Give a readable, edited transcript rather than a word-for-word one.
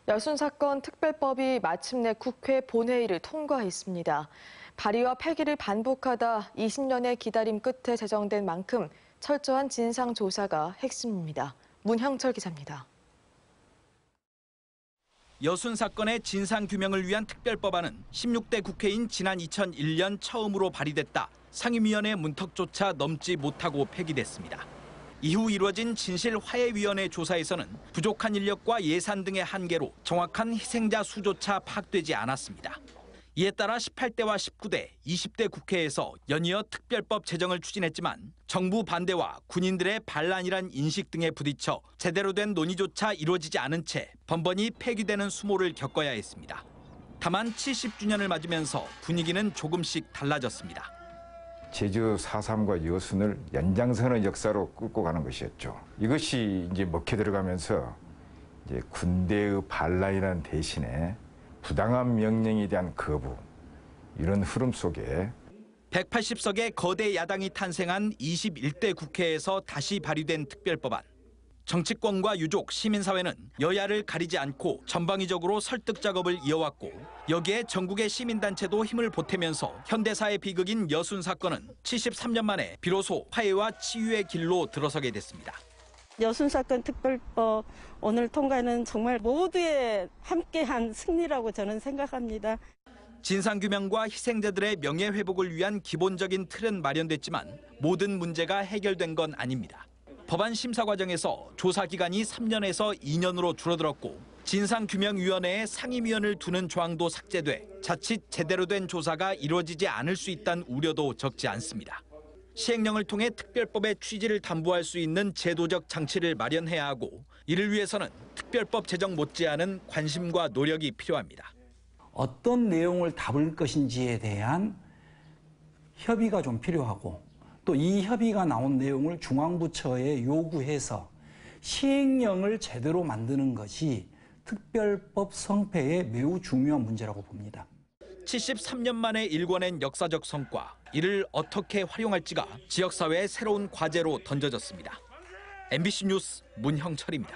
여순사건 특별법이 마침내 국회 본회의를 통과했습니다. 발의와 폐기를 반복하다 20년의 기다림 끝에 제정된 만큼 철저한 진상조사가 핵심입니다. 문형철 기자입니다. 여순사건의 진상규명을 위한 특별법안은 16대 국회인 지난 2001년 처음으로 발의됐다 상임위원회 문턱조차 넘지 못하고 폐기됐습니다. 이후 이루어진 진실화해위원회 조사에서는 부족한 인력과 예산 등의 한계로 정확한 희생자 수조차 파악되지 않았습니다. 이에 따라 18대와 19대, 20대 국회에서 연이어 특별법 제정을 추진했지만 정부 반대와 군인들의 반란이란 인식 등에 부딪혀 제대로 된 논의조차 이루어지지 않은 채 번번이 폐기되는 수모를 겪어야 했습니다. 다만 70주년을 맞으면서 분위기는 조금씩 달라졌습니다. 제주 4.3과 여순을 연장선의 역사로 끌고 가는 것이었죠. 이것이 이제 먹혀 들어가면서 이제 군대의 반란이라는 대신에 부당한 명령에 대한 거부, 이런 흐름 속에 180석의 거대 야당이 탄생한 21대 국회에서 다시 발의된 특별법안. 정치권과 유족, 시민사회는 여야를 가리지 않고 전방위적으로 설득 작업을 이어왔고 여기에 전국의 시민단체도 힘을 보태면서 현대사의 비극인 여순 사건은 73년 만에 비로소 화해와 치유의 길로 들어서게 됐습니다. 여순 사건 특별법 오늘 통과는 정말 모두의 함께한 승리라고 저는 생각합니다. 진상규명과 희생자들의 명예회복을 위한 기본적인 틀은 마련됐지만 모든 문제가 해결된 건 아닙니다. 법안 심사 과정에서 조사 기간이 3년에서 2년으로 줄어들었고 진상규명위원회에 상임위원을 두는 조항도 삭제돼 자칫 제대로 된 조사가 이루어지지 않을 수 있다는 우려도 적지 않습니다. 시행령을 통해 특별법의 취지를 담보할 수 있는 제도적 장치를 마련해야 하고 이를 위해서는 특별법 제정 못지않은 관심과 노력이 필요합니다. 어떤 내용을 담을 것인지에 대한 협의가 좀 필요하고 또 이 협의가 나온 내용을 중앙부처에 요구해서 시행령을 제대로 만드는 것이 특별법 성패에 매우 중요한 문제라고 봅니다. 73년 만에 일궈낸 역사적 성과, 이를 어떻게 활용할지가 지역사회의 새로운 과제로 던져졌습니다. MBC 뉴스 문형철입니다.